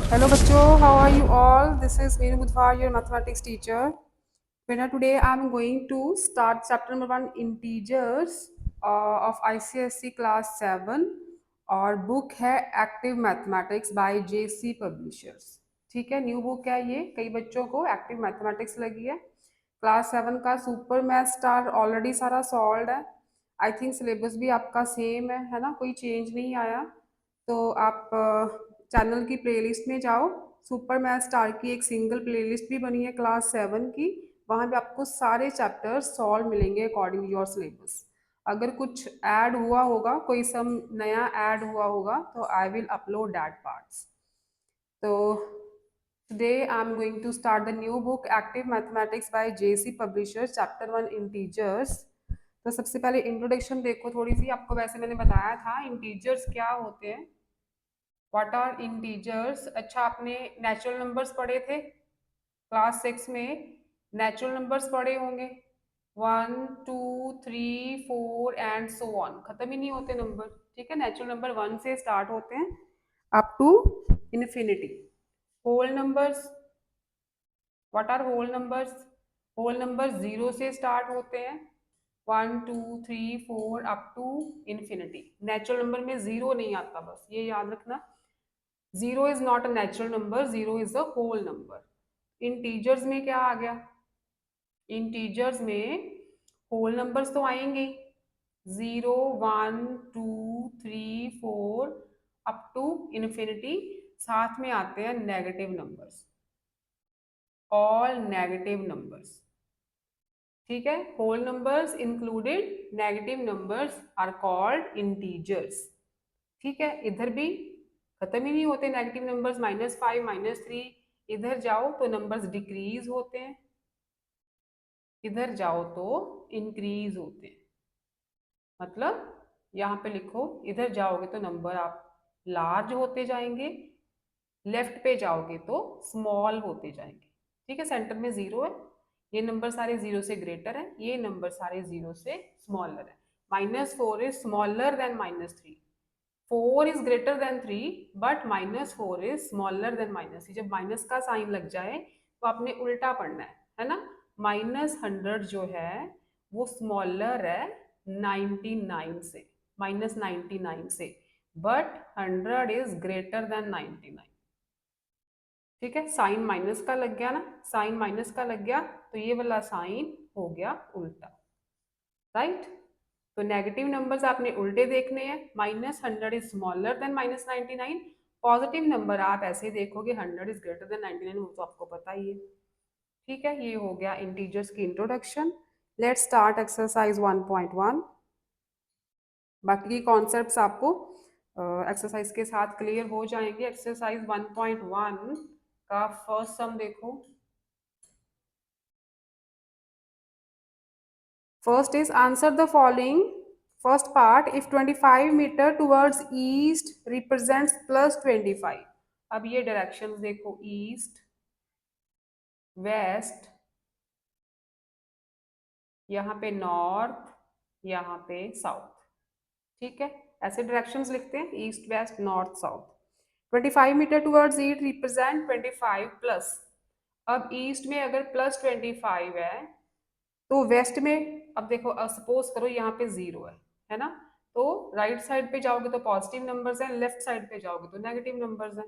Hello bachcho, how are you all? This is Meenu Budhwar, your mathematics teacher. Beta, today I'm going to start chapter number 1 integers of ICSE class 7 और book है active mathematics by JC publishers. ठीक है, new book है ये, कई बच्चों को active mathematics लगी है। क्लास 7 का सुपर मैथ स्टार ऑलरेडी सारा सॉल्व है। आई थिंक सिलेबस भी आपका सेम है ना, कोई चेंज नहीं आया। तो आप चैनल की प्लेलिस्ट में जाओ, सुपर मैथ स्टार की एक सिंगल प्लेलिस्ट भी बनी है क्लास 7 की, वहाँ पे आपको सारे चैप्टर्स सॉल्व मिलेंगे अकॉर्डिंग योर सिलेबस। अगर कुछ ऐड हुआ होगा, कोई सम नया ऐड हुआ होगा, तो I will upload that parts. तो today I am going to start the new book active mathematics by JC publishers chapter 1 integers. तो सबसे पहले इंट्रोडक्शन देखो थोड़ी सी, आपको वैसे मैंने बताया था इंटीजर्स क्या होते हैं, व्हाट आर इंटीजर्स। अच्छा, आपने नेचुरल नंबर्स पढ़े थे क्लास 6 में, नेचुरल नंबर्स पढ़े होंगे, 1 2 3 4 एंड सो ऑन, खत्म ही नहीं होते नंबर। ठीक है, नेचुरल नंबर 1 से स्टार्ट होते हैं up to infinity. Whole numbers, what are whole numbers? Whole number 0 से स्टार्ट होते हैं, 1 2 3 4 up to infinity. Natural number में जीरो नहीं आता, बस ये याद रखना। Zero is not a natural number, zero is a whole number. Integers में क्या आ गया? इंटीजर्स में होल नंबर्स तो आएंगे, 0 1 2 3 4 अप टू इन्फिनिटी। साथ में आते हैं negative numbers, all negative numbers. ठीक है, whole numbers included negative numbers are called integers. ठीक है, इधर भी खत्म ही नहीं होते नेगेटिव नंबर्स, -5 -3। इधर जाओ तो नंबर्स डिक्रीज होते हैं, इधर जाओ तो इंक्रीज होते हैं। मतलब यहाँ पे लिखो, इधर जाओगे तो नंबर आप लार्ज होते जाएंगे, लेफ्ट पे जाओगे तो स्मॉल होते जाएंगे। ठीक है, सेंटर में जीरो है, ये नंबर सारे जीरो से ग्रेटर है, ये नंबर सारे जीरो से स्मॉलर है। -4 is smaller than -3, 4 is greater than 3, but -4 is smaller than -3। जब माइनस का साइन लग जाए तो आपने उल्टा पढ़ना है ना। -100 जो है वो स्मॉलर है 99 से, -99 से, बट 100 इज ग्रेटर देन 99। ठीक है, साइन माइनस का लग गया ना, साइन माइनस का लग गया तो ये वाला साइन हो गया उल्टा, राइट। तो नेगेटिव नंबर्स आपने उल्टे देखने हैं, -100 is smaller than -99। Positive number आप ऐसे देखोगे 100 इज ग्रेटर देन 99, वो तो आपको पता ही है। ठीक है, ये हो गया इंटीजर्स की इंट्रोडक्शन। Let's start exercise 1.1। बाकी की कॉन्सेप्ट्स आपको एक्सरसाइज के साथ क्लियर हो जाएंगे। एक्सरसाइज 1.1 का फर्स्ट सम देखो। First is answer the following. First part, if 25 meter towards east represents +25। अब ये डायरेक्शंस देखो, ईस्ट, वेस्ट, यहाँ पे नॉर्थ, यहाँ पे साउथ। ठीक है, ऐसे डायरेक्शंस लिखते हैं, east west north south. 25 metre towards east represent 25 plus. अब ईस्ट में अगर +25 है तो वेस्ट में, अब देखो सपोज करो यहाँ पे जीरो है ना, तो राइट साइड पे जाओगे तो पॉजिटिव नंबर्स हैं, लेफ्ट साइड पे जाओगे तो नेगेटिव नंबर्स हैं।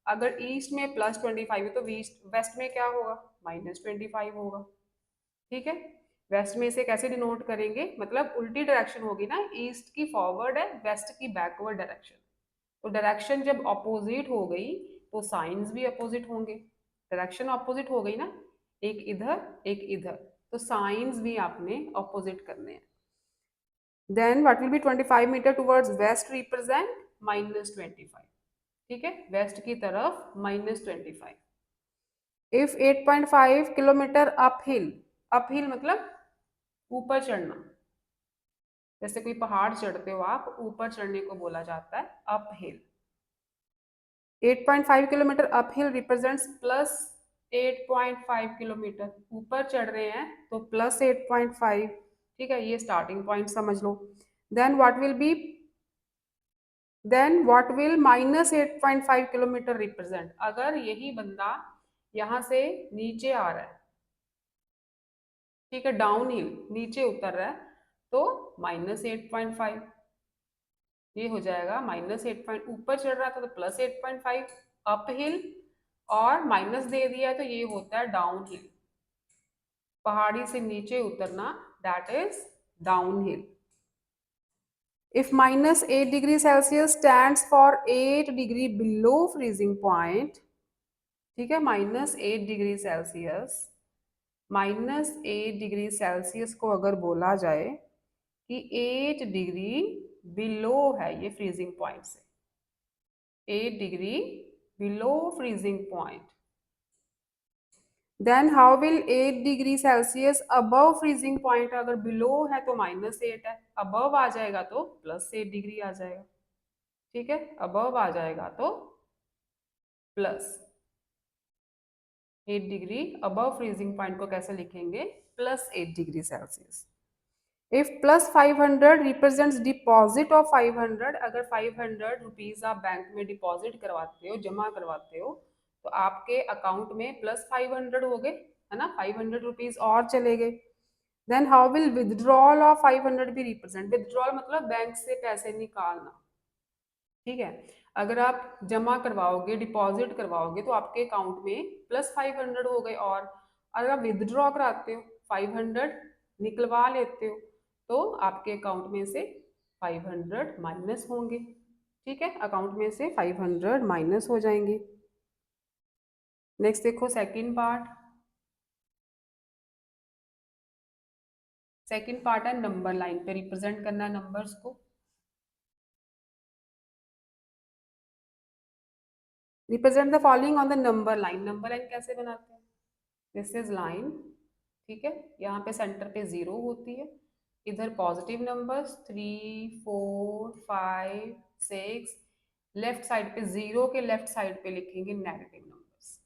अगर ईस्ट में +25 है तो वेस्ट में क्या होगा? -25 होगा। ठीक है, वेस्ट में इसे कैसे डिनोट करेंगे? मतलब उल्टी डायरेक्शन होगी ना, ईस्ट की फॉरवर्ड है, वेस्ट की बैकवर्ड डायरेक्शन। तो डायरेक्शन जब अपोजिट हो गई तो साइंस भी अपोजिट होंगे। डायरेक्शन अपोजिट हो गई ना, एक इधर एक इधर, तो साइंस भी आपने अपोजिट करने हैं। Then what will be 25 metre towards west represent -25। ठीक है, वेस्ट की तरफ -25। इफ 8.5 किलोमीटर अपहिल, अपहिल मतलब ऊपर चढ़ना, जैसे कोई पहाड़ चढ़ते हो आप, ऊपर चढ़ने को बोला जाता है uphill. 8.5 kilometre uphill represents +8.5 kilometre, ऊपर चढ़ रहे हैं तो +8.5। ठीक है, ये स्टार्टिंग पॉइंट समझ लो। Then what will be then what will -8.5 kilometre represent? अगर यही बंदा यहाँ से नीचे आ रहा है, ठीक है, डाउन हिल नीचे उतर रहा है, तो -8.5, ये हो जाएगा -8 ऊपर चढ़ रहा था तो +8.5 अप हिल, और माइनस दे दिया है तो ये होता है डाउन हिल। पहाड़ी से नीचे उतरना, that is down hill. If -8 degree Celsius stands for 8 degree below freezing point, ठीक है, -8 डिग्री सेल्सियस को अगर बोला जाए कि 8 डिग्री बिलो है ये फ्रीजिंग पॉइंट से, 8 degree below freezing point, then how will 8 degree Celsius above freezing point? अगर बिलो है तो -8 है, अबव आ जाएगा तो +8 डिग्री आ जाएगा, ठीक है, अबव आ जाएगा तो +8 डिग्री अबव फ्रीजिंग पॉइंट को कैसे लिखेंगे? +8 degree Celsius. If +500 represents deposit of 500, अगर 500 रुपीज आप बैंक में डिपॉजिट करवाते हो, जमा करवाते हो, तो आपके अकाउंट में +500 हो गए, है ना, 500 रुपीज और चले गए। Then how will withdrawal of 500 भी रिप्रेजेंट? विदड्रॉल मतलब बैंक से पैसे निकालना, ठीक है। अगर आप जमा करवाओगे, डिपॉजिट करवाओगे, तो आपके अकाउंट में +500 हो गए, और अगर आप विदड्रॉ कराते हो, 500 निकलवा लेते हो, तो आपके अकाउंट में से 500 माइनस होंगे, ठीक है, अकाउंट में से 500 माइनस हो जाएंगे। नेक्स्ट देखो सेकंड पार्ट। सेकंड पार्ट है नंबर लाइन पे रिप्रेजेंट करना नंबर्स को। Represent the following on the number line. Number line कैसे बनाते हैं? दिस इज लाइन, ठीक है, यहाँ पे सेंटर पे 0 होती है, इधर पॉजिटिव नंबर्स 3, 4, 5, 6, लेफ्ट साइड पे 0 के लेफ्ट साइड पे लिखेंगे नेगेटिव नंबर्स,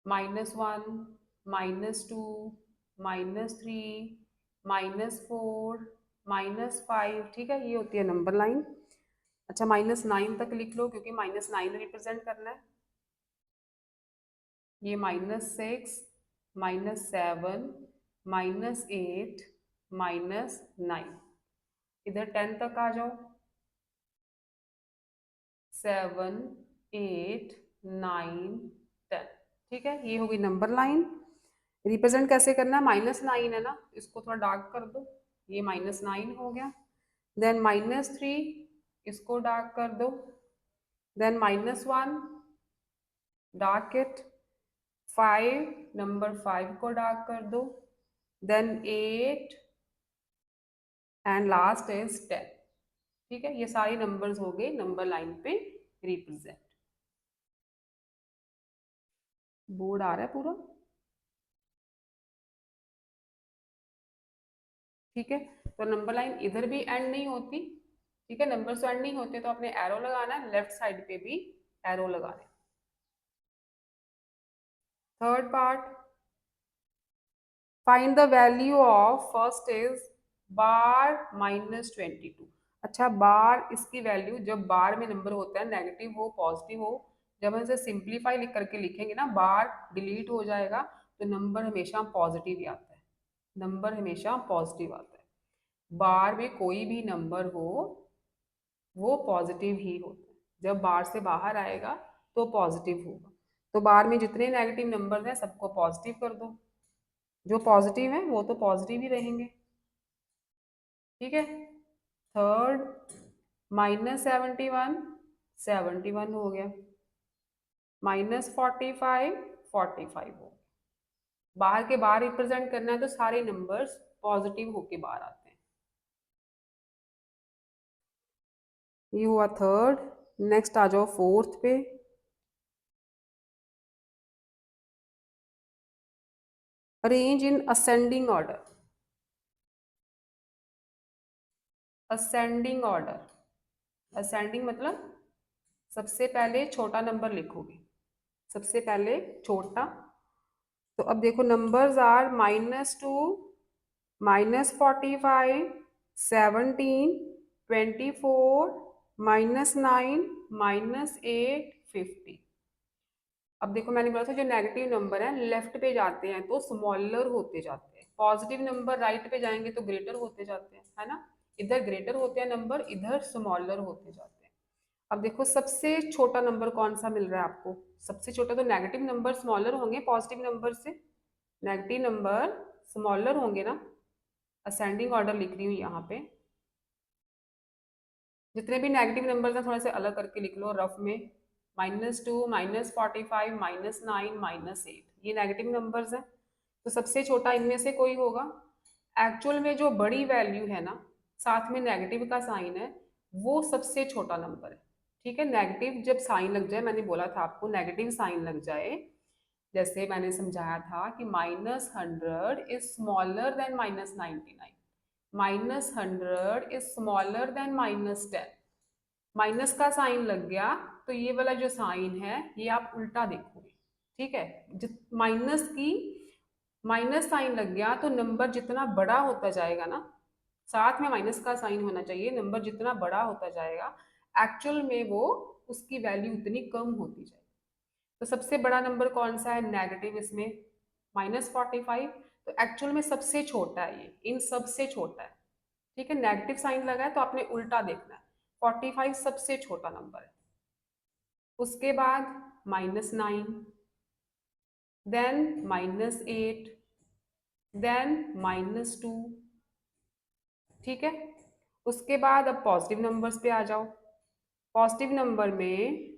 -1, -2, -3, -4, -5, ठीक है, ये होती है नंबर लाइन। अच्छा, -9 तक लिख लो क्योंकि -9 रिप्रेजेंट करना है। ये -6, -7, -8, -9, इधर 10 तक आ जाओ, 7, 8, 9, 10, ठीक है, ये होगी नंबर लाइन। रिप्रेजेंट कैसे करना है? -9 है ना, इसको थोड़ा डार्क कर दो, ये -9 हो गया। देन -3, इसको डार्क कर दो। Then -1, dark it. 5, नंबर 5 को डार्क कर दो। देन 8 एंड लास्ट इज 10, ठीक है, ये सारे नंबर्स हो गए नंबर लाइन पे रिप्रेजेंट। बोर्ड आ रहा है पूरा, ठीक है। तो नंबर लाइन इधर भी एंड नहीं होती, ठीक है, नंबर तो एंड नहीं होते, तो आपने एरो लगाना है, लेफ्ट साइड पे भी एरो लगाना है। Third part, find the value of first is bar -22। अच्छा, बार इसकी वैल्यू, जब बार में नंबर होता है नेगेटिव हो पॉजिटिव हो, जब हम इसे सिंप्लीफाई लिख करके लिखेंगे ना, बार डिलीट हो जाएगा, तो नंबर हमेशा पॉजिटिव ही आता है, नंबर हमेशा पॉजिटिव आता है। बार में कोई भी नंबर हो वो पॉजिटिव ही होता है, जब बार से बाहर आएगा तो पॉजिटिव होगा। तो बार में जितने नेगेटिव नंबर हैं सबको पॉजिटिव कर दो, जो पॉजिटिव है वो तो पॉजिटिव ही रहेंगे, ठीक है। थर्ड, -71, 71 हो गया, -45, 45 हो गया। बाहर के बाहर रिप्रेजेंट करना है तो सारे नंबर्स पॉजिटिव होके बाहर आते हैं। ये हुआ थर्ड। नेक्स्ट आ जाओ फोर्थ पे। Arrange in ascending order. Ascending order, ascending मतलब सबसे पहले छोटा नंबर लिखोगे, सबसे पहले छोटा। तो अब देखो नंबर्स आर -2, -45, 17, 24, -9 -8 50। अब देखो मैंने बोला था जो नेगेटिव नंबर है लेफ्ट पे जाते हैं तो स्मॉलर होते जाते हैं, पॉजिटिव नंबर राइट पे जाएंगे तो ग्रेटर होते जाते हैं, है ना। इधर ग्रेटर होते हैं नंबर, इधर स्मॉलर होते जाते हैं। अब देखो सबसे छोटा नंबर कौन सा मिल रहा है आपको। सबसे छोटा तो नेगेटिव नंबर स्मॉलर होंगे पॉजिटिव नंबर से, नेगेटिव नंबर स्मॉलर होंगे ना। असेंडिंग ऑर्डर लिख रही हूँ यहाँ पे। जितने भी नेगेटिव नंबर्स हैं थोड़े से अलग करके लिख लो रफ में। -2 -45 -9 -8 ये नेगेटिव नंबर्स हैं। तो सबसे छोटा इनमें से कोई होगा। एक्चुअल में जो बड़ी वैल्यू है ना, साथ में नेगेटिव का साइन है, वो सबसे छोटा नंबर है। ठीक है, नेगेटिव जब साइन लग जाए, मैंने बोला था आपको नेगेटिव साइन लग जाए, जैसे मैंने समझाया था कि -100 is smaller than -99, -100 is smaller than -10। Minus का साइन लग गया तो ये वाला जो साइन है ये आप उल्टा देखोगे। ठीक है, माइनस की माइनस साइन लग गया तो नंबर जितना बड़ा होता जाएगा ना, साथ में माइनस का साइन होना चाहिए, नंबर जितना बड़ा होता जाएगा एक्चुअल में वो उसकी वैल्यू उतनी कम होती जाएगी। तो सबसे बड़ा नंबर कौन सा है नेगेटिव इसमें, -45। तो एक्चुअल में सबसे छोटा है ये, इन सबसे छोटा है। ठीक है, नेगेटिव साइन लगा है तो आपने उल्टा देखना है। 45 सबसे छोटा नंबर है, उसके बाद -9, देन -8, देन -2। ठीक है, उसके बाद अब पॉजिटिव नंबर्स पे आ जाओ। पॉजिटिव नंबर में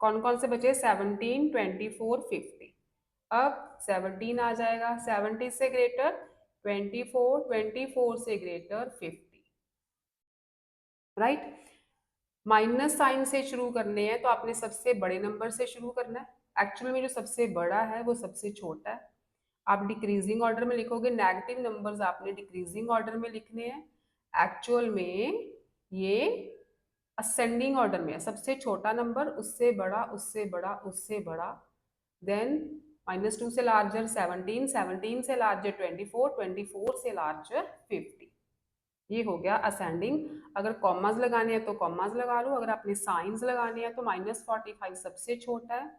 कौन कौन से बचे, 17 24 50। अब 17 आ जाएगा, 70 से ग्रेटर 24, 24 से ग्रेटर 50। राइट, माइनस साइन से शुरू करने हैं तो आपने सबसे बड़े नंबर से शुरू करना है। एक्चुअल में जो सबसे बड़ा है वो सबसे छोटा है। आप डिक्रीजिंग ऑर्डर में लिखोगे, नेगेटिव नंबर्स आपने डिक्रीजिंग ऑर्डर में लिखने हैं। एक्चुअल में ये असेंडिंग ऑर्डर में है, सबसे छोटा नंबर उससे बड़ा उससे बड़ा उससे बड़ा, देन -2 से लार्जर 17, 17 से लार्जर 24, 24 से लार्जर 50। ये हो गया असेंडिंग। अगर कॉमास लगाने हैं तो कॉमास लगा लो, अगर आपने साइंस लगाने हैं तो -45 सबसे छोटा है,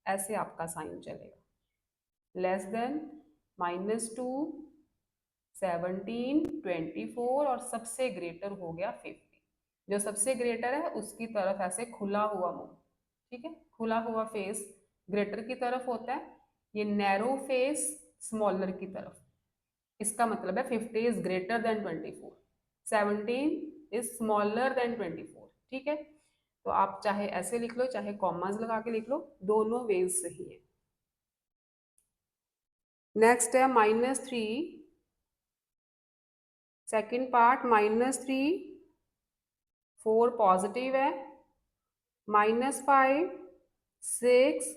ऐसे आपका साइन चलेगा। लेस देन -2, 17, 24 और सबसे ग्रेटर हो गया 50। जो सबसे ग्रेटर है उसकी तरफ ऐसे खुला हुआ मुंह, ठीक है, खुला हुआ फेस ग्रेटर की तरफ होता है, ये नैरो फेस स्मॉलर की तरफ। इसका मतलब है 50 is greater than 24, 17 is smaller than 24। ठीक है, तो आप चाहे ऐसे लिख लो चाहे कॉमास लगा के लिख लो, दोनों वेज सही है। नेक्स्ट है -3, सेकेंड पार्ट -3 4 पॉजिटिव है, -5 6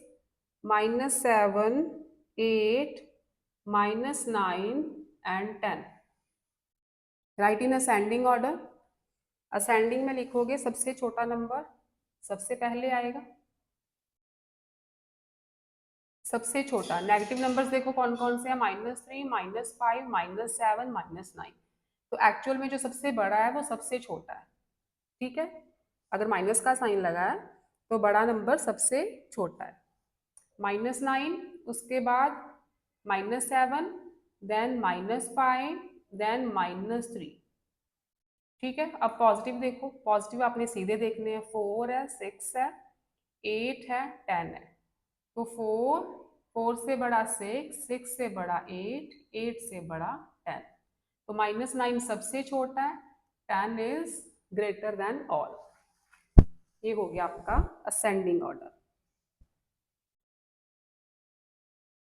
-7 8 -9 and 10। Right in ascending order. Ascending में लिखोगे सबसे छोटा नंबर सबसे पहले आएगा। सबसे छोटा नेगेटिव नंबर्स देखो कौन कौन से हैं, -3 -5 -7 -9। तो एक्चुअल में जो सबसे बड़ा है वो सबसे छोटा है। ठीक है, अगर माइनस का साइन लगा है तो बड़ा नंबर सबसे छोटा है। -9, उसके बाद -7, देन -5, देन -3। ठीक है, अब पॉजिटिव देखो, पॉजिटिव आपने सीधे देखने हैं, 4 है 6 है 8 है 10 है। तो 4 से बड़ा 6 से बड़ा 8 से बड़ा 10। तो -9 सबसे छोटा है, 10 इज ग्रेटर देन ऑल। ये हो गया आपका ascending order.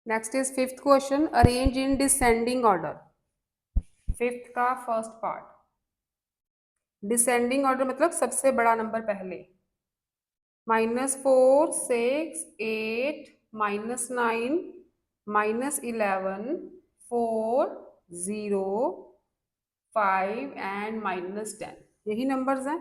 Next is fifth question, arrange in descending order. Fifth का फर्स्ट पार्ट, डिसेंडिंग ऑर्डर मतलब सबसे बड़ा नंबर पहले। -4 6 8 -9 -11 4 0 5 एंड -10, यही नंबर्स हैं।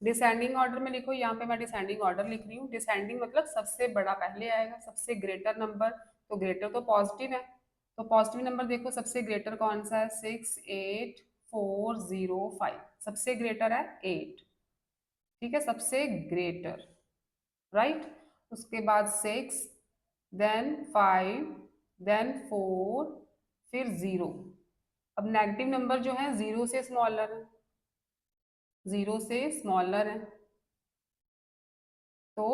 डिसेंडिंग ऑर्डर में लिखो, यहाँ पे मैं डिसेंडिंग ऑर्डर लिख रही हूँ। डिसेंडिंग मतलब सबसे बड़ा पहले आएगा, सबसे ग्रेटर नंबर, तो ग्रेटर तो पॉजिटिव है, तो पॉजिटिव नंबर देखो सबसे ग्रेटर कौन सा है, 6 8 4 0 5, सबसे ग्रेटर है 8। ठीक है, सबसे ग्रेटर, राइट। उसके बाद 6, देन 5, देन 4, फिर 0। अब नेगेटिव नंबर जो है 0 से स्मॉलर है, 0 से स्मॉलर है, तो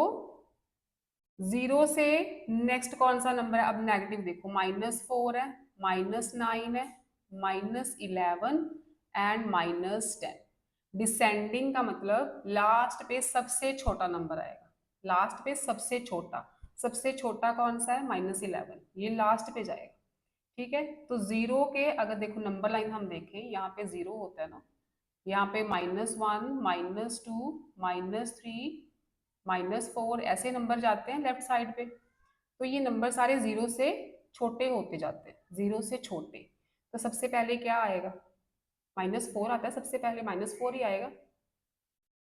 0 से नेक्स्ट कौन सा नंबर है? अब नेगेटिव देखो, -4 है, -9 है, -11 एंड -10। डिसेंडिंग का मतलब लास्ट पे सबसे छोटा नंबर आएगा, लास्ट पे सबसे छोटा कौन सा है? -11, ये लास्ट पे जाएगा। ठीक है, तो 0 के अगर देखो नंबर लाइन हम देखें, यहाँ पे 0 होता है ना, यहाँ पे -1, -2, -3, -4 ऐसे नंबर जाते हैं लेफ्ट साइड पे। तो ये नंबर सारे 0 से छोटे होते जाते हैं, 0 से छोटे। तो सबसे पहले क्या आएगा? -4 आता है सबसे पहले, -4 ही आएगा।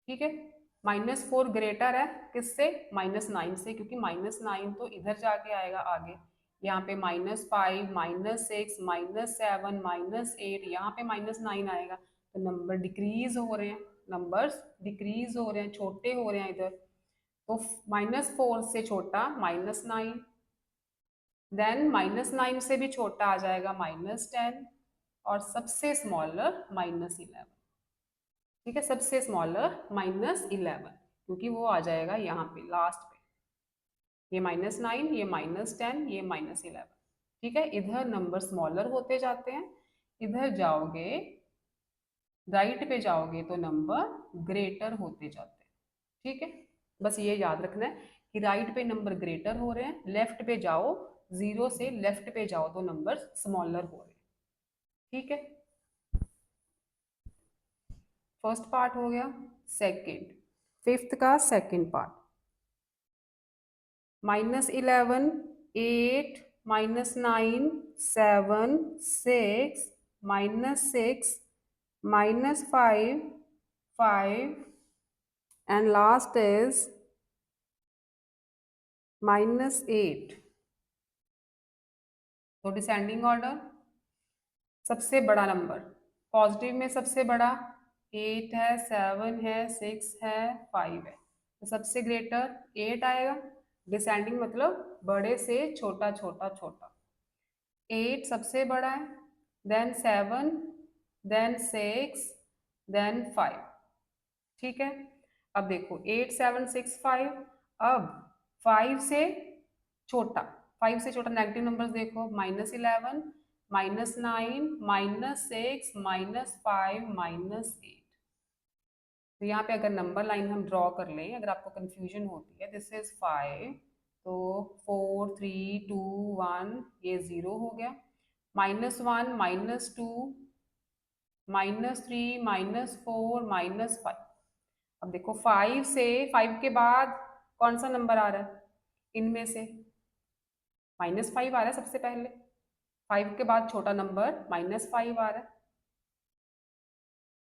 ठीक है, -4 ग्रेटर है किससे? -9 से, क्योंकि -9 तो इधर जाके आएगा आगे। यहाँ पे -5, -6, -7, -8, यहाँ पे -9 आएगा। तो नंबर डिक्रीज हो रहे हैं, नंबर्स डिक्रीज हो रहे हैं, छोटे हो रहे हैं इधर। तो -4 से छोटा -9, देन -9 से भी छोटा आ जाएगा -10, और सबसे स्मॉलर -11। ठीक है, सबसे स्मॉलर -11, क्योंकि वो आ जाएगा यहाँ पे लास्ट पे, ये -9, ये -10, ये -11। ठीक है, इधर नंबर स्मॉलर होते जाते हैं, इधर जाओगे, राइट पे जाओगे तो नंबर ग्रेटर होते जाते हैं। ठीक है, बस ये याद रखना है कि राइट पे नंबर ग्रेटर हो रहे हैं, लेफ्ट पे जाओ, 0 से लेफ्ट पे जाओ तो नंबर स्मॉलर हो रहे हैं। ठीक है, फर्स्ट पार्ट हो गया। सेकंड, फिफ्थ का second part, -11, 8, -9, 7, 6, -6, -5, 5, and last is -8। तो डिसेंडिंग ऑर्डर, सबसे बड़ा नंबर पॉजिटिव में सबसे बड़ा 8 है, 7 है, 6 है, 5 है, तो सबसे ग्रेटर 8 आएगा। डिसेंडिंग मतलब बड़े से छोटा छोटा छोटा। 8 सबसे बड़ा है, देन 7, देन 6, देन 5। ठीक है, अब देखो 8, 7, 6, 5। अब 5 से छोटा, 5 से छोटा नेगेटिव नंबर्स देखो, -11, -9, -6, -5, -8। तो यहाँ पे अगर नंबर लाइन हम ड्रॉ कर लें, अगर आपको कंफ्यूजन होती है, दिस इज 5, तो 4, 3, 2, 1, ये 0 हो गया। -1, -2, -3, -4, -5। अब देखो 5 से, 5 के बाद कौन सा नंबर आ रहा है इनमें से? -5 आ रहा है सबसे पहले, 5 के बाद छोटा नंबर -5 आ रहा है।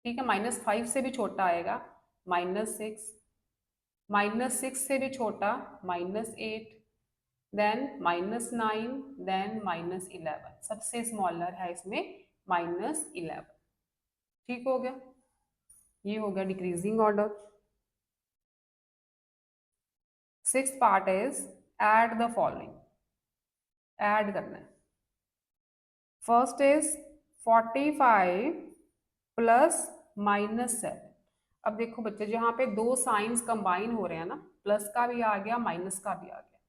ठीक है, -5 से भी छोटा आएगा -6, -6 से भी छोटा -8, देन -9, देन -11। सबसे स्मॉलर है इसमें -11। ठीक हो गया, ये हो गया decreasing order. Sixth part is add the following, add करना है। First is 45 plus -7। अब देखो बच्चे, जहाँ पे दो साइंस कंबाइन हो रहे हैं ना, प्लस का भी आ गया, माइनस का भी आ गया,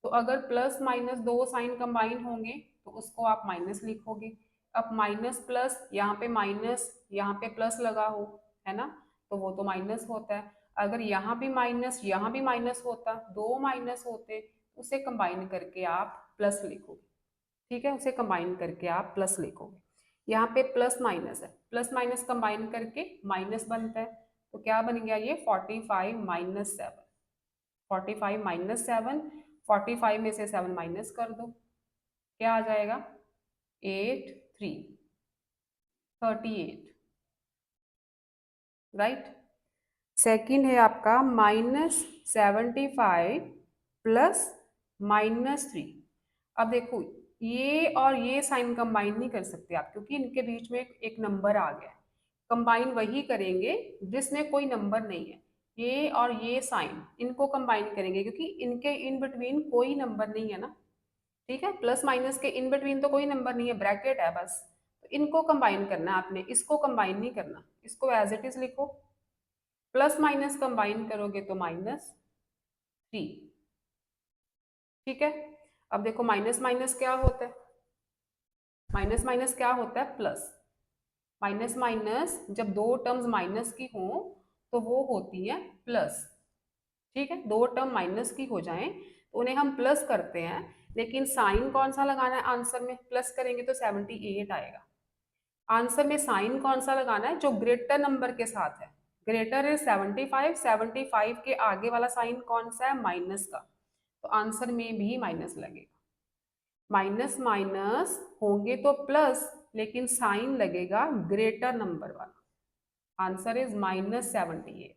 तो अगर प्लस माइनस दो साइन कंबाइन होंगे तो उसको आप माइनस लिखोगे। अब माइनस प्लस, यहाँ पे माइनस, यहाँ पे प्लस लगा हो, है ना, तो वो तो माइनस होता है। अगर यहाँ भी माइनस, यहाँ भी माइनस होता, दो माइनस होते, उसे कंबाइन करके आप प्लस लिखोगे। ठीक है, उसे कंबाइन करके आप प्लस लिखोगे। यहाँ पे प्लस माइनस है, प्लस माइनस कंबाइन करके माइनस बनता है, तो क्या बन गया ये? 45 - 7। 45 - 7, 45 में से 7 माइनस कर दो, क्या आ जाएगा? 8, 3, 38। राइट। सेकंड है आपका -75 प्लस -3। अब देखो, ये और ये साइन कंबाइन नहीं कर सकते आप, क्योंकि इनके बीच में एक नंबर आ गया है। कंबाइन वही करेंगे जिसमें कोई नंबर नहीं है। ये और ये साइन इनको कंबाइन करेंगे क्योंकि इनके इन बिटवीन कोई नंबर नहीं है ना, ठीक है, प्लस माइनस के इन बिटवीन तो कोई नंबर नहीं है, ब्रैकेट है बस। तो इनको कंबाइन करना है आपने, इसको कंबाइन नहीं करना, इसको एज इट इज लिखो। प्लस माइनस कंबाइन करोगे तो -3, ठीक है। अब देखो माइनस माइनस क्या होता है, माइनस माइनस क्या होता है, प्लस। माइनस माइनस जब दो टर्म्स माइनस की हो तो वो होती है प्लस, ठीक है। दो टर्म माइनस की हो जाएं तो उन्हें हम प्लस करते हैं, लेकिन साइन कौन सा लगाना है आंसर में, प्लस करेंगे तो 78 आएगा। आंसर में साइन कौन सा लगाना है, जो ग्रेटर नंबर के साथ है। ग्रेटर इज 75, 75 के आगे वाला साइन कौन सा है, माइनस का, तो आंसर में भी माइनस लगेगा। माइनस माइनस होंगे तो प्लस, लेकिन साइन लगेगा ग्रेटर नंबर वाला। Answer is -78।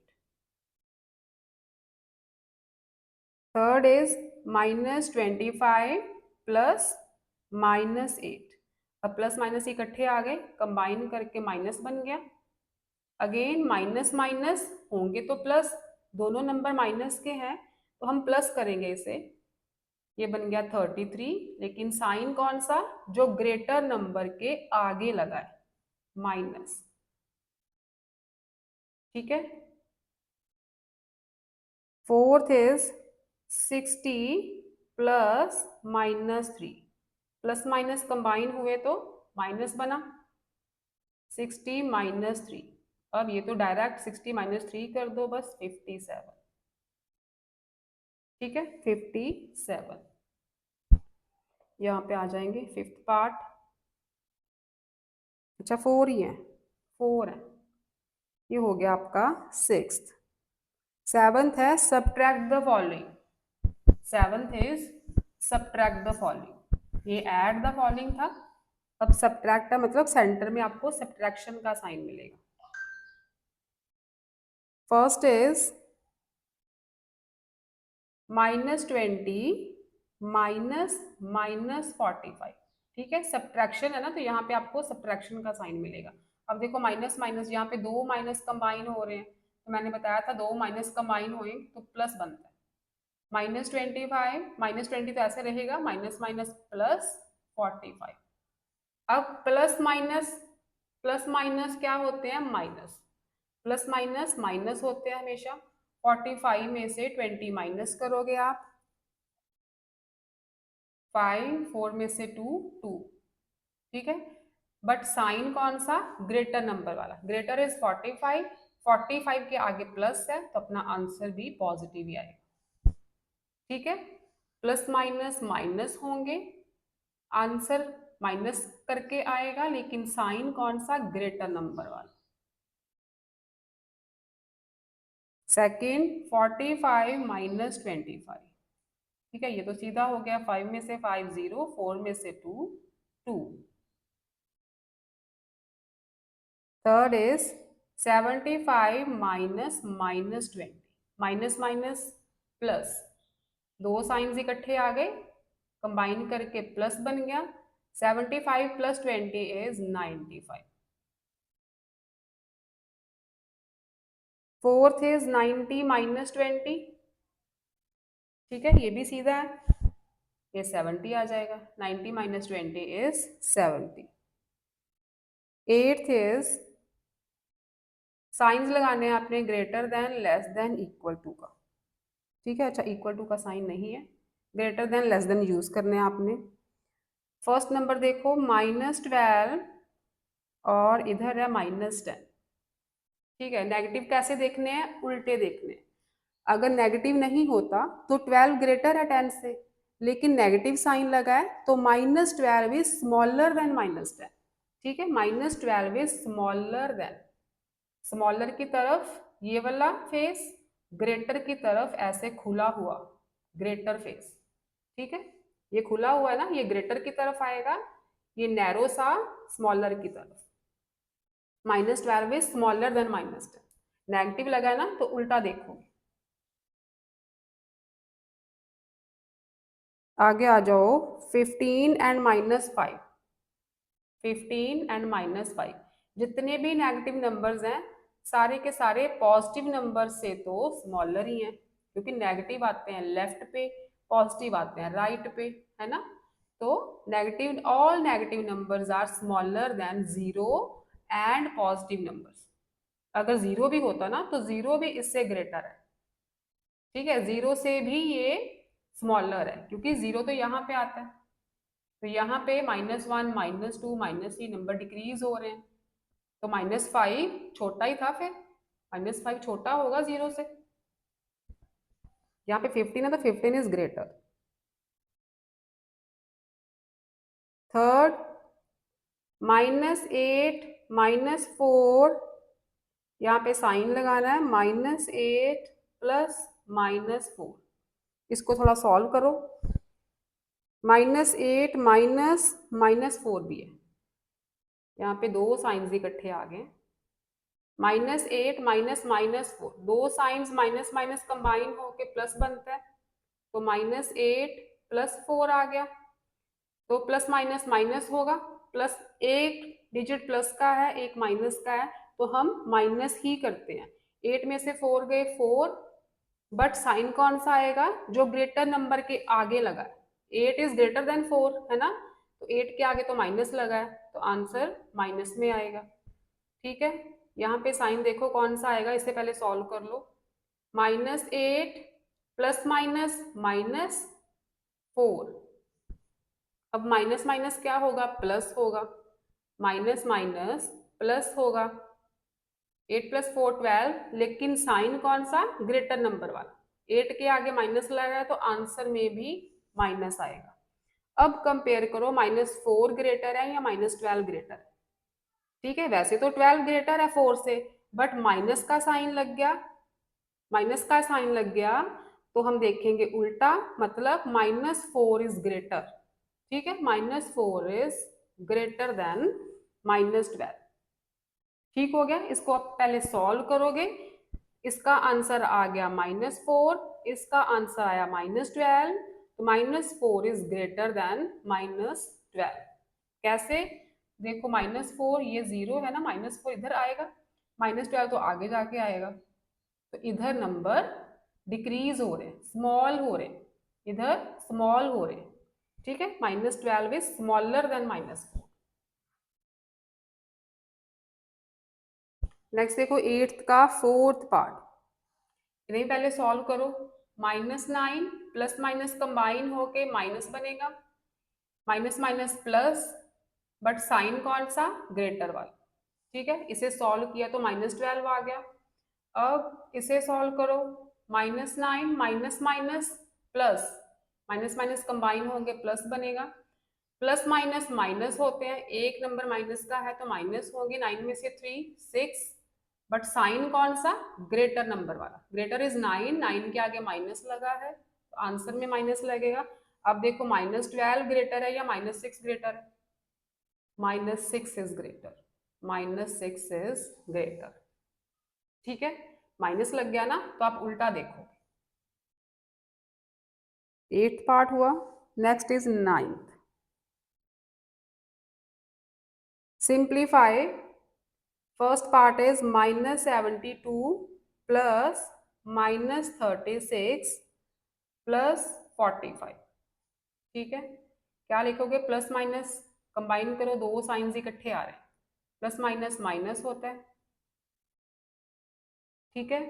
Third is -25 plus -8। अब प्लस माइनस इकट्ठे आ गए, कंबाइन करके माइनस बन गया। अगेन माइनस माइनस होंगे तो प्लस, दोनों नंबर माइनस के हैं तो हम प्लस करेंगे इसे, ये बन गया 33, लेकिन साइन कौन सा, जो ग्रेटर नंबर के आगे लगा है, माइनस, ठीक है। Fourth is 60 plus -3। Plus minus combine हुए तो माइनस बना, 60 -3। अब ये तो डायरेक्ट 60 -3 कर दो बस, 57, ठीक है, 57। यहाँ पे आ जाएंगे फिफ्थ पार्ट। अच्छा 4 ही है, 4 है, ये हो गया आपका सिक्स्थ। सेवंथ है subtract the following. Seventh is subtract the following, ये ऐड द फॉलोइंग था, अब सब्ट्रैक्ट है, मतलब सेंटर में आपको सब्ट्रैक्शन का साइन मिलेगा। फर्स्ट इज -20 -45, ठीक है। सब्ट्रैक्शन है ना, तो यहाँ पे आपको सब्ट्रैक्शन का साइन मिलेगा। अब देखो माइनस माइनस, यहाँ पे दो माइनस कंबाइन हो रहे हैं, तो मैंने बताया था दो माइनस कंबाइन हुए तो प्लस बनता है। -25 -20 तो ऐसे रहेगा, माइनस माइनस +45। अब प्लस माइनस क्या होते हैं, माइनस। प्लस माइनस माइनस होते हैं हमेशा। 45 में से 20 माइनस करोगे आप, 5, 4 में से 2, 2, ठीक है। बट साइन कौन सा, ग्रेटर नंबर वाला, ग्रेटर इज 45, 45 के आगे प्लस है तो अपना आंसर भी पॉजिटिव ही आएगा, ठीक है। प्लस माइनस माइनस होंगे, आंसर माइनस करके आएगा, लेकिन साइन कौन सा, ग्रेटर नंबर वाला। सेकेंड 45 -25, ठीक है, ये तो सीधा हो गया, 5 में से 5 0, 4 में से 2 2। Third is 75 -20, minus minus plus, दो साइंस इकट्ठे आ गए, कंबाइन करके प्लस बन गया। 75 + 20 इज 95। फोर्थ इज 90 -20, ठीक है, ये भी सीधा है, ये 70 आ जाएगा, 90 -20 इज 70। एट्थ इज साइंस लगाने हैं आपने greater than, less than, equal to का, ठीक है। अच्छा इक्वल टू का साइन नहीं है, greater than less then use करने हैं आपने। फर्स्ट नंबर देखो -12 और इधर है -10, ठीक है। नेगेटिव कैसे देखने हैं, उल्टे देखने हैं। अगर नेगेटिव नहीं होता तो 12 ग्रेटर है 10 से, लेकिन नेगेटिव साइन लगा है तो -12 इज स्मॉलर देन -10, ठीक है। -12 इज स्मॉलर देन, स्मॉलर की तरफ ये वाला फेस, ग्रेटर की तरफ ऐसे खुला हुआ ग्रेटर फेस, ठीक है। ये खुला हुआ है ना, ये ग्रेटर की तरफ आएगा, ये नैरो सा स्मॉलर की तरफ। -12 इज स्मॉलर देन -10, नेगेटिव लगा है ना तो उल्टा देखो। आगे आ जाओ, 15 एंड -5, 15 एंड -5, जितने भी नेगेटिव नंबर्स हैं सारे के सारे पॉजिटिव नंबर से तो स्मॉलर ही हैं, क्योंकि नेगेटिव आते हैं लेफ्ट पे, पॉजिटिव आते हैं राइट पे, है ना। तो negative, all negative numbers are smaller than zero and positive numbers. अगर जीरो भी होता ना तो जीरो भी इससे ग्रेटर है, ठीक है, जीरो से भी ये स्मॉलर है, क्योंकि जीरो तो यहाँ पे आता है, तो यहाँ पे -1 -2 -3 नंबर डिक्रीज हो रहे हैं, तो -5 छोटा ही था, फिर -5 छोटा होगा जीरो से। यहाँ पे 15 है तो 15 इज ग्रेटर। थर्ड, -8 -4, यहाँ पे साइन लगाना है, -8 प्लस -4। इसको थोड़ा सॉल्व करो। -8 -4 भी है, यहाँ पे दो साइंस इकट्ठे आ गए। -8 -4, दो साइंस माइनस माइनस कंबाइन होके प्लस बनता है, तो -8 +4 आ गया, तो प्लस माइनस माइनस होगा, प्लस एक डिजिट प्लस का है एक माइनस का है, तो हम माइनस ही करते हैं। 8 में से 4 गए 4, बट साइन कौन सा आएगा, जो ग्रेटर नंबर के आगे लगा है। 8 इज ग्रेटर देन 4, है ना, तो 8 के आगे तो माइनस लगा है, तो आंसर माइनस में आएगा। ठीक है, यहाँ पे साइन देखो कौन सा आएगा, इससे पहले सॉल्व कर लो। -8 प्लस माइनस -4, अब माइनस माइनस क्या होगा, प्लस होगा, माइनस माइनस प्लस होगा, 8 + 4 12, लेकिन साइन कौन सा, ग्रेटर नंबर वाला, 8 के आगे माइनस लगा है तो आंसर में भी माइनस आएगा। अब कंपेयर करो, -4 ग्रेटर है या -12 ग्रेटर है। ठीक है, वैसे तो 12 ग्रेटर है 4 से, बट माइनस का साइन लग गया, माइनस का साइन लग गया, तो हम देखेंगे उल्टा, मतलब -4 इज ग्रेटर। ठीक है, -4 इज ग्रेटर देन -12। ठीक हो गया, इसको आप पहले सॉल्व करोगे, इसका आंसर आ गया -4, इसका आंसर आया -12, तो -4 इज ग्रेटर देन -12। कैसे, देखो -4 ये जीरो है ना, -4 इधर आएगा, -12 तो आगे जाके आएगा, तो इधर नंबर डिक्रीज हो रहे हैं, स्मॉल हो रहे हैं, इधर स्मॉल हो रहे हैं। ठीक है, -12 इज स्मॉलर देन -4। नेक्स्ट देखो 8th का 4th पार्ट, इन्हें पहले सॉल्व करो। -9 प्लस माइनस कंबाइन होके माइनस बनेगा, minus minus plus, but sign कौन सा, ग्रेटर वाला। ठीक है, इसे सॉल्व किया तो -12 आ गया। अब इसे सॉल्व करो, -9 minus minus plus, minus minus combine होंगे प्लस बनेगा, प्लस माइनस माइनस होते हैं, एक नंबर माइनस का है तो माइनस होंगे, 9 में से 3 6, बट साइन कौन सा, ग्रेटर नंबर वाला, ग्रेटर इज 9, 9 के आगे माइनस लगा है तो आंसर में माइनस लगेगा। अब देखो -12 ग्रेटर है या -6 ग्रेटर है, -6 इज ग्रेटर, -6 इज ग्रेटर। ठीक है, माइनस लग गया ना, तो आप उल्टा देखो। 8th पार्ट हुआ, next is 9th। Simplify, first part is -72 plus -36 plus 45। ठीक है, क्या लिखोगे, प्लस माइनस कंबाइन करो, दो साइंस इकट्ठे आ रहे हैं, प्लस माइनस माइनस होता है। ठीक है,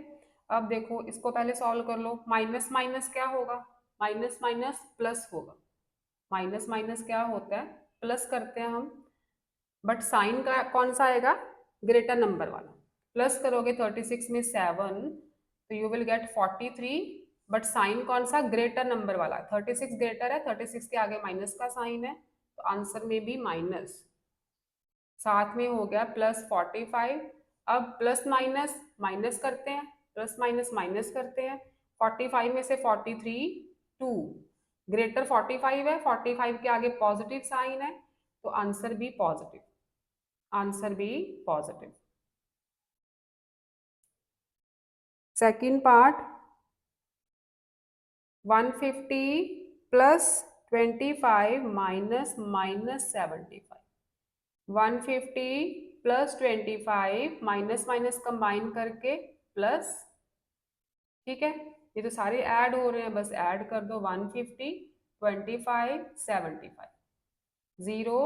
अब देखो इसको पहले सॉल्व कर लो, माइनस माइनस क्या होगा, माइनस माइनस प्लस होगा, माइनस माइनस क्या होता है, प्लस करते हैं हम, बट साइन का कौन सा आएगा, ग्रेटर नंबर वाला। प्लस करोगे 36 में 7, तो you will get 43, but sign कौन सा, ग्रेटर नंबर वाला, 36 ग्रेटर है, 36 के आगे माइनस का साइन है, तो आंसर में भी माइनस, साथ में हो गया +45। अब प्लस माइनस माइनस करते हैं, प्लस माइनस माइनस करते हैं, 45 में से 43 2, ग्रेटर 45 है, 45 के आगे पॉजिटिव साइन है, तो आंसर भी पॉजिटिव, आंसर भी positive. Second part, 150 plus 25 minus -75, 150 plus 25 minus minus combine करके प्लस, ठीक है, ये तो सारे ऐड हो रहे हैं, बस ऐड कर दो 150 25 75 0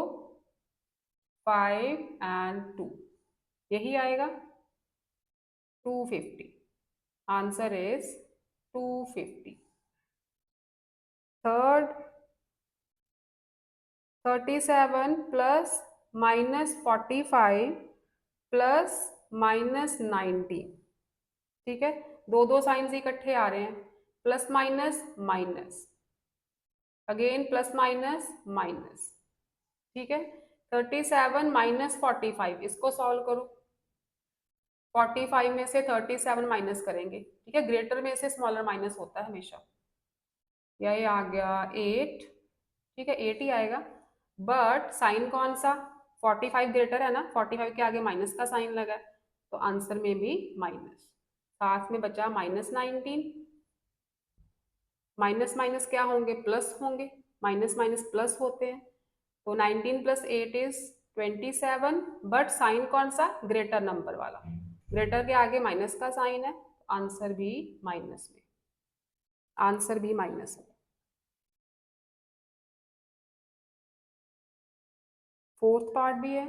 5 एंड 2, यही आएगा 250। Answer is 250। Third 37 plus minus 45 plus minus 90, ठीक है, दो दो साइंस इकट्ठे आ रहे हैं, plus minus minus, again plus minus minus, ठीक है। 37 माइनस 45, इसको सॉल्व करो। 45 में से 37 माइनस करेंगे, ठीक है, ग्रेटर में से स्मॉलर माइनस होता है हमेशा। ये आ गया 8, ठीक है, 8 ही आएगा, बट साइन कौन सा, 45 ग्रेटर है ना, 45 के आगे माइनस का साइन लगा है, तो आंसर में भी माइनस। साथ में बचा -19, माइनस माइनस क्या होंगे, प्लस होंगे, माइनस माइनस प्लस होते हैं, तो 19 प्लस 8 इज 27, बट साइन कौन सा, ग्रेटर नंबर वाला, ग्रेटर के आगे माइनस का साइन है, आंसर भी माइनस में, आंसर भी माइनस में। फोर्थ पार्ट भी है,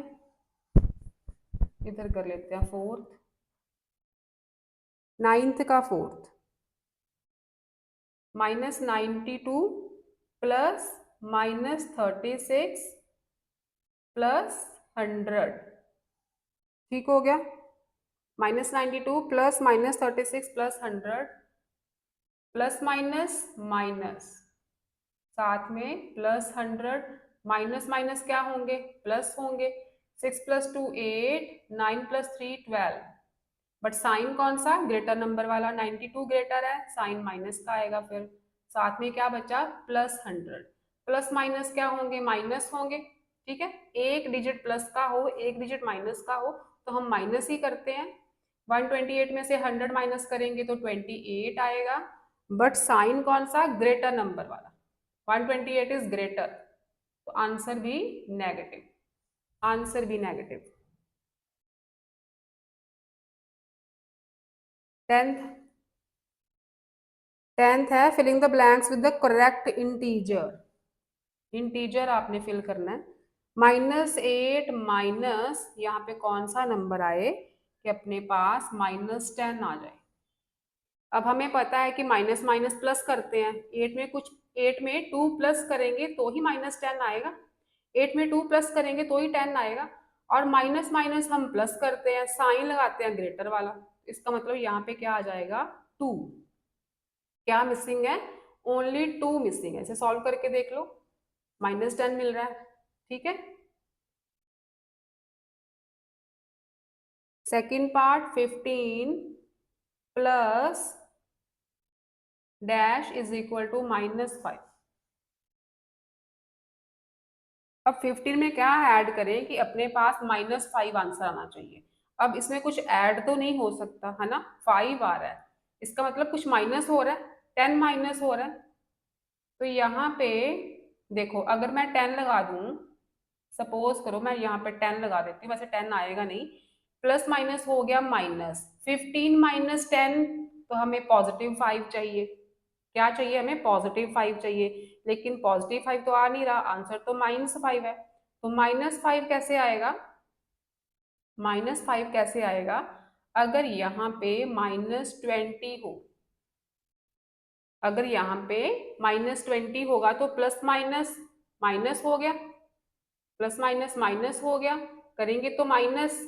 इधर कर लेते हैं फोर्थ, नाइन्थ का फोर्थ, -92 प्लस -36 प्लस 100, ठीक हो गया, -92 plus -36 plus 100, plus minus minus, साथ में प्लस 100, माइनस माइनस क्या होंगे, प्लस होंगे, 6 प्लस 2 8, 9 प्लस 3 12, बट साइन कौन सा, ग्रेटर नंबर वाला, 92 ग्रेटर है, साइन माइनस का आएगा, फिर साथ में क्या बचा, प्लस 100, प्लस माइनस क्या होंगे, माइनस होंगे, ठीक है, एक डिजिट प्लस का हो एक डिजिट माइनस का हो तो हम माइनस ही करते हैं। 128 में से 100 माइनस करेंगे तो 28 आएगा, बट साइन कौन सा, ग्रेटर नंबर वाला, 128 इज ग्रेटर, तो आंसर भी नेगेटिव, आंसर भी नेगेटिव। 10th है filling the blanks with the correct integer, integer आपने फिल करना है, -8 माइनस, यहाँ पे कौन सा नंबर आए कि अपने पास -10 आ जाए। अब हमें पता है कि माइनस माइनस प्लस करते हैं, 8 में कुछ, 8 में 2 प्लस करेंगे तो ही -10 आएगा, 8 में 2 प्लस करेंगे तो ही 10 आएगा, और माइनस माइनस हम प्लस करते हैं, साइन लगाते हैं ग्रेटर वाला, इसका मतलब यहाँ पे क्या आ जाएगा, 2, क्या मिसिंग है, ओनली 2 मिसिंग है, इसे सॉल्व करके देख लो, -10 मिल रहा है, ठीक है। Second part 15 plus dash is equal to -5। अब 15 में क्या ऐड करें कि अपने पास -5 आंसर आना चाहिए। अब इसमें कुछ ऐड तो नहीं हो सकता है ना, 5 आ रहा है, इसका मतलब कुछ माइनस हो रहा है, 10 माइनस हो रहा है, तो यहाँ पे देखो अगर मैं 10 लगा दूं, सपोज करो मैं यहाँ पे 10 लगा देती हूँ, वैसे 10 आएगा नहीं, प्लस माइनस हो गया माइनस, 15 माइनस 10, तो हमें +5 चाहिए, क्या चाहिए हमें, +5 चाहिए, लेकिन +5 तो आ नहीं रहा, आंसर तो -5 है, तो -5 कैसे आएगा, -5 कैसे आएगा, अगर यहाँ पे -20 हो, अगर यहाँ पे -20 होगा तो प्लस माइनस माइनस हो गया, प्लस माइनस माइनस हो गया, करेंगे तो माइनस,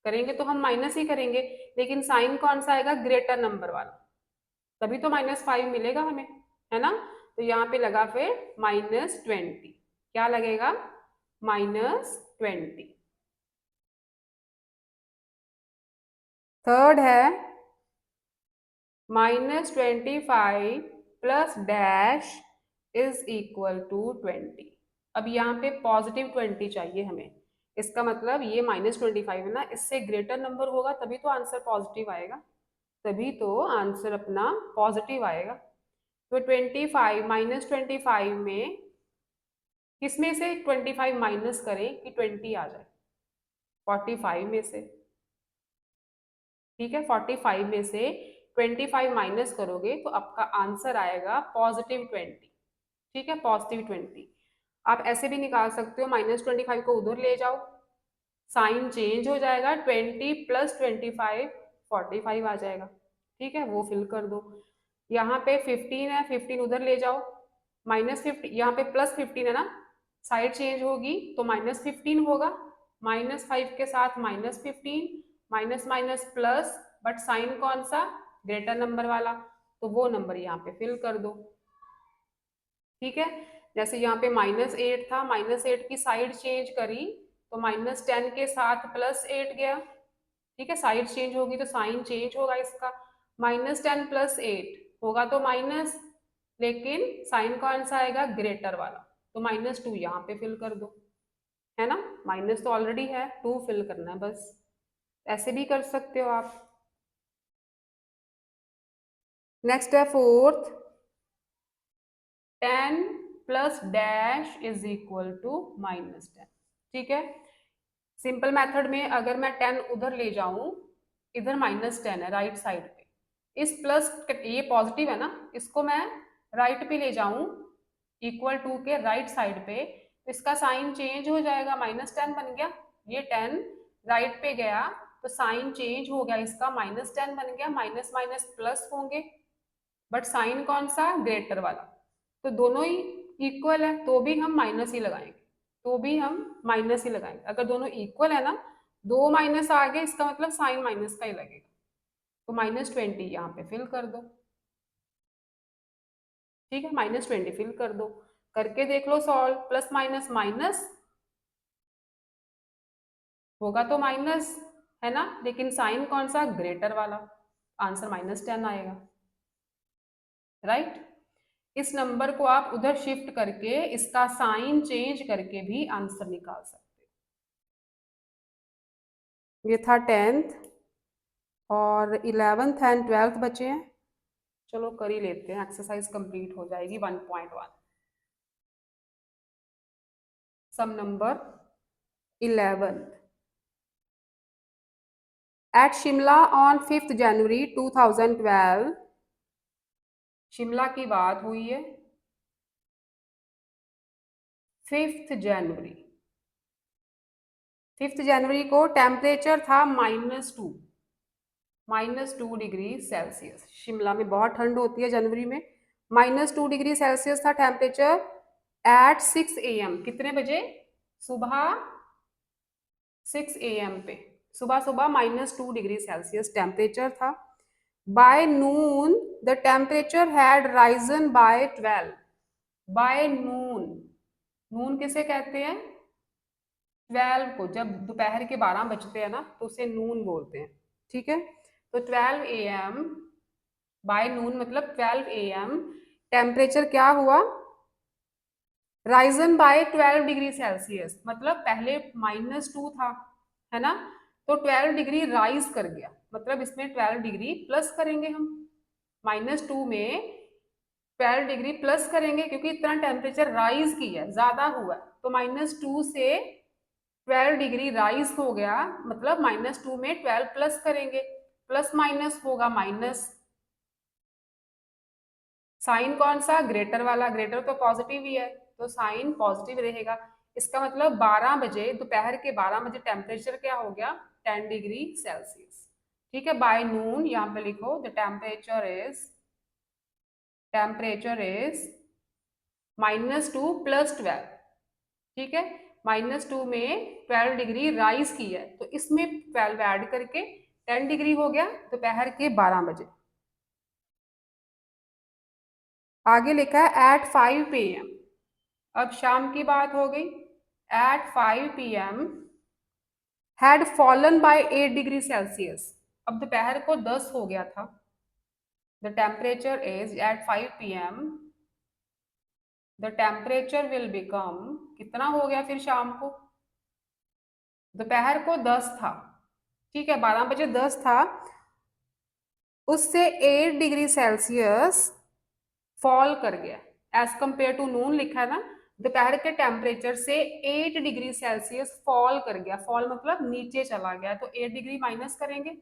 करेंगे तो हम माइनस ही करेंगे, लेकिन साइन कौन सा आएगा, ग्रेटर नंबर वाला, तभी तो -5 मिलेगा हमें, है ना, तो यहाँ पे लगा फिर -20, क्या लगेगा, -20। थर्ड है -25 plus dash is equal to 20। अब यहाँ पे +20 चाहिए हमें, इसका मतलब ये -25 है ना, इससे ग्रेटर नंबर होगा तभी तो आंसर पॉजिटिव आएगा, तभी तो आंसर अपना पॉजिटिव आएगा। तो 25 -25 में किसमें से 25 माइनस करें कि 20 आ जाए, 45 में से, ठीक है, 45 में से 25 माइनस करोगे तो आपका आंसर आएगा +20। ठीक है, +20। आप ऐसे भी निकाल सकते हो, -25 को उधर ले जाओ, साइन चेंज हो जाएगा, 20 + 25 45 आ जाएगा। ठीक है, वो फिल कर दो। यहाँ पे 15 है, 15 उधर ले जाओ, -50, यहाँ पे +15 है ना, साइड चेंज होगी तो -15 होगा, -5 के साथ -15, minus minus plus, but sign कौन सा, ग्रेटर नंबर वाला, तो वो नंबर यहाँ पे फिल कर दो। ठीक है, जैसे यहाँ पे -8 था, -8 की साइड चेंज करी तो -10 के साथ +8 गया। ठीक है, साइड चेंज होगी तो साइन चेंज होगा इसका, -10 + 8 होगा तो माइनस, लेकिन साइन कौन सा आएगा, ग्रेटर वाला, तो -2 यहाँ पे फिल कर दो, है ना, माइनस तो ऑलरेडी है, 2 फिल करना है बस। ऐसे भी कर सकते हो आप। नेक्स्ट है fourth, 10 + dash is equal to -10। ठीक है, सिंपल मेथड में अगर मैं 10 उधर ले जाऊं, इधर -10 है राइट साइड पे, इस प्लस, ये पॉजिटिव है ना, इसको मैं राइट पे ले जाऊं, =2 के राइट साइड पे, तो इसका साइन चेंज हो जाएगा, -10 बन गया, ये 10 राइट पे गया तो साइन चेंज हो गया, इसका -10 बन गया, माइनस माइनस प्लस होंगे, बट साइन कौन सा, ग्रेटर वाला, तो दोनों ही इक्वल है तो भी हम माइनस ही लगाएंगे, तो भी हम माइनस ही लगाएंगे। अगर दोनों इक्वल है ना, दो माइनस आ गए, इसका मतलब साइन माइनस का ही लगेगा, तो -20 यहाँ पे फिल कर दो। ठीक है, -20 फिल कर दो, करके देख लो सॉल्व, प्लस माइनस माइनस होगा तो माइनस, है ना, लेकिन साइन कौन सा, ग्रेटर वाला, आंसर -10 आएगा, राइट। इस नंबर को आप उधर शिफ्ट करके इसका साइन चेंज करके भी आंसर निकाल सकते हो। ये था 10th, और 11th एंड 12th बचे हैं, चलो कर ही लेते हैं, एक्सरसाइज कंप्लीट हो जाएगी। 1.1 sum number 11, at Shimla on 5th January 2012, Shimla की बात हुई है, 5th जनवरी, 5th जनवरी को टेम्परेचर था -2 डिग्री सेल्सियस। शिमला में बहुत ठंड होती है जनवरी में, -2 डिग्री सेल्सियस था टेम्परेचर एट 6 AM, कितने बजे, सुबह 6 AM पे, सुबह सुबह -2 डिग्री सेल्सियस टेम्परेचर था। By noon the temperature had risen by 12, by noon, noon किसे कहते हैं, 12 को, जब दोपहर के 12 बजते हैं ना तो उसे नून बोलते हैं। ठीक है, तो 12 AM, बाय नून मतलब 12 AM, टेम्परेचर क्या हुआ, राइजन बाय 12 डिग्री सेल्सियस, मतलब पहले -2 था, है ना, तो 12 डिग्री राइज कर गया, मतलब इसमें 12 डिग्री प्लस करेंगे हम, -2 में 12 डिग्री प्लस करेंगे क्योंकि इतना टेम्परेचर राइज किया है, ज्यादा हुआ है, तो -2 से 12 डिग्री राइज हो गया, मतलब -2 में 12 प्लस करेंगे, प्लस माइनस होगा माइनस, साइन कौन सा, ग्रेटर वाला, ग्रेटर तो पॉजिटिव ही है, तो साइन पॉजिटिव रहेगा, इसका मतलब 12 बजे, दोपहर के 12 बजे टेम्परेचर क्या हो गया, 10 डिग्री सेल्सियस। ठीक है, बाय नून यहाँ पे लिखो, द टेम्परेचर इज -2 + 12। ठीक है, -2 में 12 डिग्री राइज की है, तो इसमें 12 ऐड करके 10 डिग्री हो गया दोपहर के 12 बजे। आगे लिखा है एट 5 PM, अब शाम की बात हो गई, at 5 PM had fallen by 8 degree Celsius, अब दोपहर को 10 हो गया था, the temperature is at 5 PM, the temperature will become, कितना हो गया फिर शाम को, दोपहर को 10 था, ठीक है, 12 बजे 10 था, उससे 8 डिग्री सेल्सियस फॉल कर गया, एज कंपेयर टू नून लिखा है ना, दोपहर के टेम्परेचर से 8 डिग्री सेल्सियस फॉल कर गया, फॉल मतलब नीचे चला गया, तो 8 डिग्री माइनस करेंगे,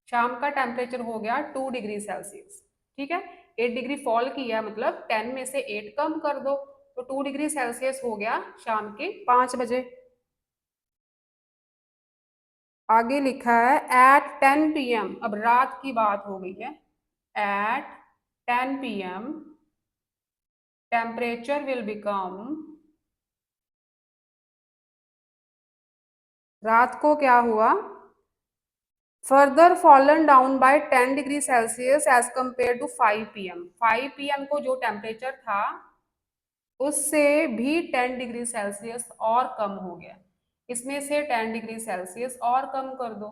शाम का टेम्परेचर हो गया 2 डिग्री सेल्सियस। ठीक है, 8 डिग्री फॉल किया मतलब 10 में से 8 कम कर दो, तो 2 डिग्री सेल्सियस हो गया शाम के 5 बजे। आगे लिखा है एट 10 PM, अब रात की बात हो गई है। At 10 PM temperature will become, रात को क्या हुआ, further fallen down by 10 degree Celsius as compare to 5 PM। 5 PM को जो टेम्परेचर था उससे भी 10 डिग्री सेल्सियस और कम हो गया, इसमें से 10 डिग्री सेल्सियस और कम कर दो,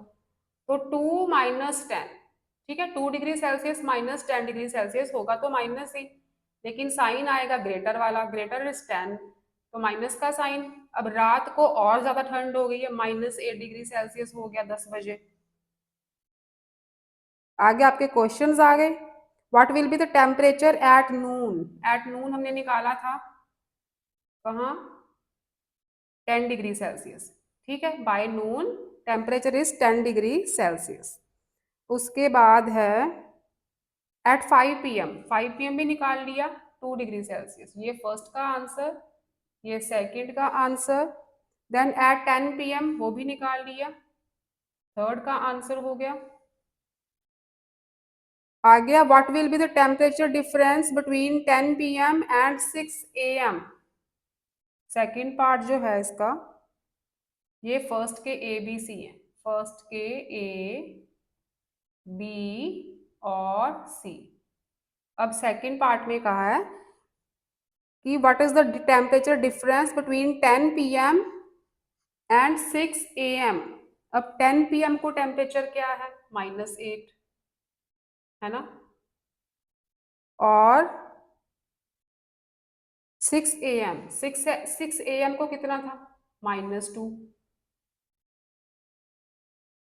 तो 2 माइनस 10। ठीक है, 2 degree Celsius minus 10 degree Celsius होगा तो माइनस ही, लेकिन साइन आएगा ग्रेटर वाला, ग्रेटर इज 10, तो माइनस का साइन। अब रात को और ज्यादा ठंड हो गई है, -8 डिग्री सेल्सियस हो गया 10 बजे। आगे आपके क्वेश्चंस आ गए। What will be the temperature at Noon, at noon हमने निकाला था कहाँ, 10 डिग्री सेल्सियस। ठीक है, by noon temperature is 10 degree Celsius. उसके बाद है एट 5 PM, 5 PM भी निकाल लिया 2 डिग्री सेल्सियस, ये फर्स्ट का आंसर, ये सेकंड का आंसर। देन एट 10 PM वो भी निकाल लिया, थर्ड का आंसर हो गया। आ गया what will be the temperature difference between 10 PM and 6 AM। Second part जो है इसका, ये फर्स्ट के ए बी सी है, फर्स्ट के ए बी और सी। अब सेकंड पार्ट में कहा है कि what is the temperature difference between 10 PM and 6 AM। अब 10 PM को टेम्परेचर क्या है, -8 है ना, और 6 AM, 6 AM को कितना था, -2।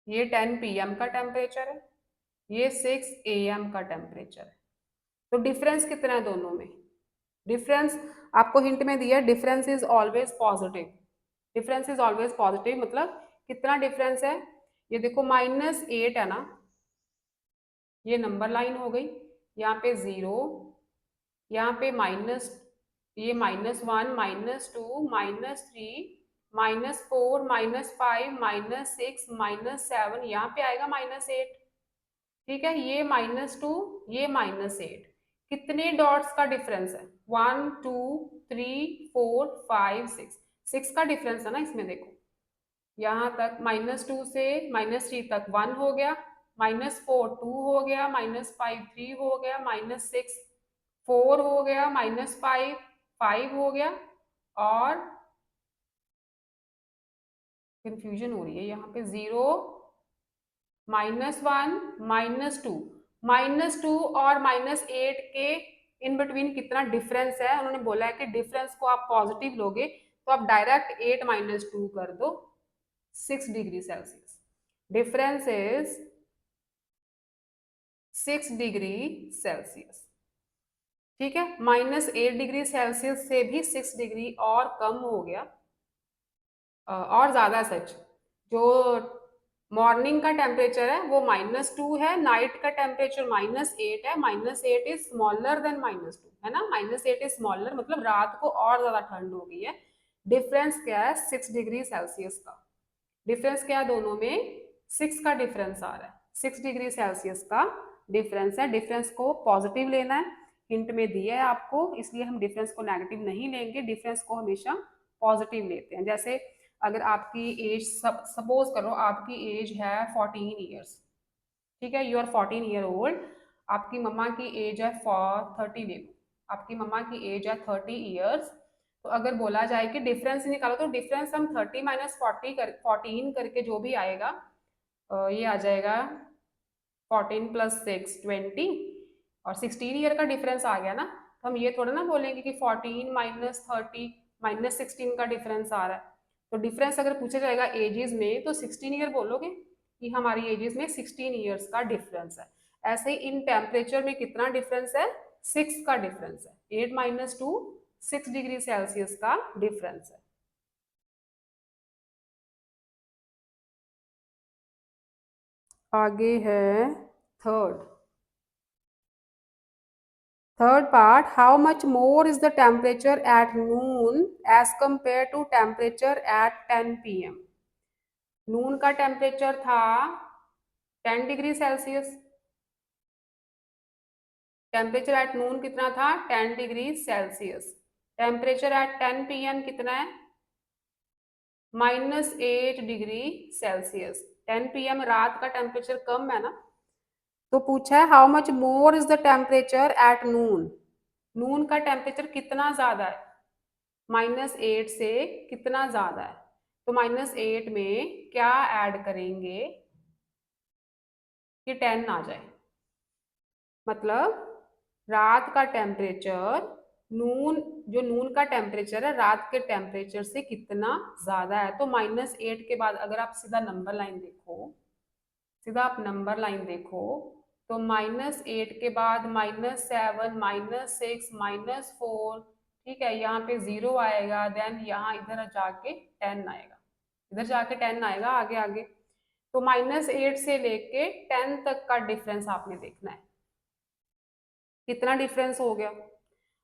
ये 10 PM का टेम्परेचर है, ये 6 AM का टेम्परेचर है, तो डिफरेंस कितना है दोनों में, डिफरेंस आपको हिंट में दिया, difference is always positive, difference is always positive मतलब कितना डिफरेंस है, ये देखो -8 है ना, ये नंबर लाइन हो गई, यहाँ पे 0, यहाँ पे माइनस, ये -1, -2, -3, -4, -5, -6, -7, यहाँ पे आएगा -8। ठीक है, ये -2, ये -8, कितने डॉट्स का डिफरेंस है, 1 2 3 4 5 6, 6 का डिफरेंस है ना इसमें, देखो यहाँ तक -2 से -3 तक 1 हो गया, -4 2 हो गया, -5 3 हो गया, -6 4 हो गया, -5 5 हो गया, और कंफ्यूजन हो रही है यहाँ पे, 0 -1 -2, -2 और -8 के इन बिटवीन कितना डिफरेंस है, उन्होंने बोला है कि डिफरेंस को आप पॉजिटिव लोगे तो आप डायरेक्ट 8 - 2 कर दो, 6 degree Celsius, difference is 6 degree Celsius. ठीक है, -8 डिग्री सेल्सियस से भी 6 डिग्री और कम हो गया, और ज्यादा सच, जो मॉर्निंग का टेम्परेचर है वो -2 है, नाइट का टेम्परेचर -8 है, -8 इज स्मॉलर देन -2 है ना, -8 इज स्मॉलर मतलब रात को और ज्यादा ठंड हो गई है। डिफरेंस क्या है, 6 डिग्री सेल्सियस का डिफरेंस, क्या है दोनों में, 6 का डिफरेंस आ रहा है, 6 डिग्री सेल्सियस का डिफरेंस है, डिफरेंस को पॉजिटिव लेना है, हिंट में दिया है आपको, इसलिए हम डिफरेंस को नेगेटिव नहीं लेंगे, डिफरेंस को हमेशा पॉजिटिव लेते हैं। जैसे अगर आपकी एज, सपोज करो आपकी एज है 14 ईयर्स, ठीक है, यू आर 14 ईयर ओल्ड, आपकी मम्मा की एज है 30, ले लो आपकी मम्मा की एज है 30 ईयर्स, तो अगर बोला जाए कि डिफरेंस निकालो, तो डिफरेंस हम 30 - 14 करके जो भी आएगा, ये आ जाएगा 14 + 6 20, और 16 ईयर का डिफरेंस आ गया ना, तो हम ये थोड़ा ना बोलेंगे कि 14 - 30 -16 का डिफरेंस आ रहा है, तो डिफरेंस अगर पूछा जाएगा एजेस में तो 16 ईयर बोलोगे कि हमारी एजेस में 16 ईयर्स का डिफरेंस है। ऐसे ही इन टेम्परेचर में कितना डिफरेंस है, 6 का डिफरेंस है, 8 - 2 6 डिग्री सेल्सियस का डिफरेंस है। आगे है third third part, how much more is the temperature at noon as compare to temperature at 10 PM। Noon का टेम्परेचर था 10 degree Celsius. Temperature at noon कितना था? 10 degree Celsius. Temperature at 10 PM कितना है? -8 डिग्री सेल्सियस। 10 PM रात का temperature कम है ना, तो पूछा है how much more is the temperature at noon. Noon का टेम्परेचर कितना ज्यादा है? -8 से कितना ज्यादा है? तो -8 में क्या ऐड करेंगे कि 10 आ जाए? मतलब रात का टेम्परेचर नून जो नून का टेम्परेचर है रात के टेम्परेचर से कितना ज्यादा है। तो -8 के बाद अगर आप सीधा नंबर लाइन देखो, सीधा आप नंबर लाइन देखो, तो -8 के बाद -7, -6, -4, ठीक है, यहाँ पे 0 आएगा, देन यहाँ इधर जाके 10 आएगा, इधर जाके 10 आएगा आगे आगे। तो -8 से लेके 10 तक का डिफरेंस आपने देखना है, कितना डिफरेंस हो गया।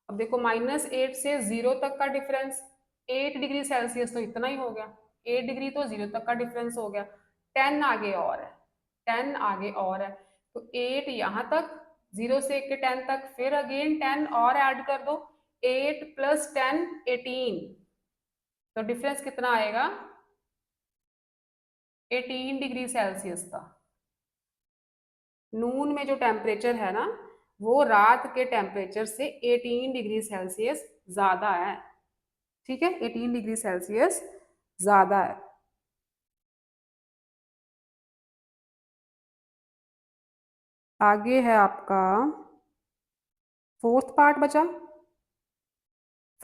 अब देखो -8 से 0 तक का डिफरेंस 8 डिग्री सेल्सियस, तो इतना ही हो गया। 8 डिग्री तो 0 तक का डिफरेंस हो गया। 10 आगे और है, 10 आगे और है, तो 8 यहाँ तक, 0 से 10 तक, फिर अगेन 10 और ऐड कर दो, 8 + 10 18। तो डिफरेंस कितना आएगा? 18 डिग्री सेल्सियस का। नून में जो टेम्परेचर है ना, वो रात के टेम्परेचर से 18 डिग्री सेल्सियस ज्यादा है। ठीक है, 18 डिग्री सेल्सियस ज्यादा है। आगे है आपका फोर्थ पार्ट बचा,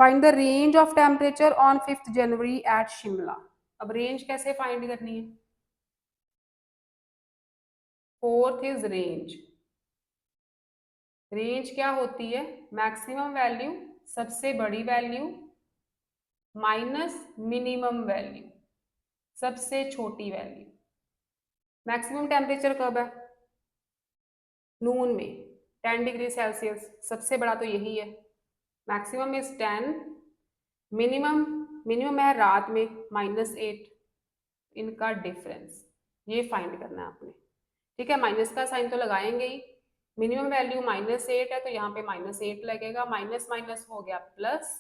find the range of temperature on 5 January at Shimla. अब रेंज कैसे फाइंड करनी है? Fourth is range. रेंज क्या होती है? मैक्सिमम वैल्यू, सबसे बड़ी वैल्यू, माइनस मिनिमम वैल्यू, सबसे छोटी वैल्यू। मैक्सिमम टेम्परेचर कब है? नून में 10 डिग्री सेल्सियस, सबसे बड़ा तो यही है। मैक्सिमम इज 10, मिनिमम मिनिमम है रात में -8। इनका डिफरेंस ये फाइंड करना है आपने। ठीक है, माइनस का साइन तो लगाएंगे ही। मिनिमम वैल्यू -8 है, तो यहाँ पे -8 लगेगा, माइनस माइनस हो गया प्लस,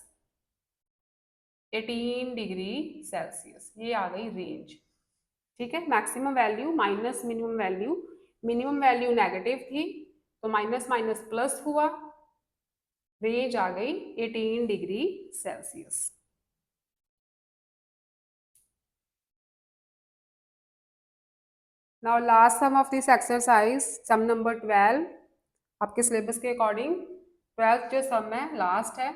18 डिग्री सेल्सियस। ये आ गई रेंज। ठीक है, maximum value minus minimum value, minimum value negative थी तो माइनस माइनस प्लस हुआ, रेंज आ गई 18 degree Celsius. Now last sum of this exercise, sum number 12। आपके सिलेबस के अकॉर्डिंग 12th जो सम है लास्ट है।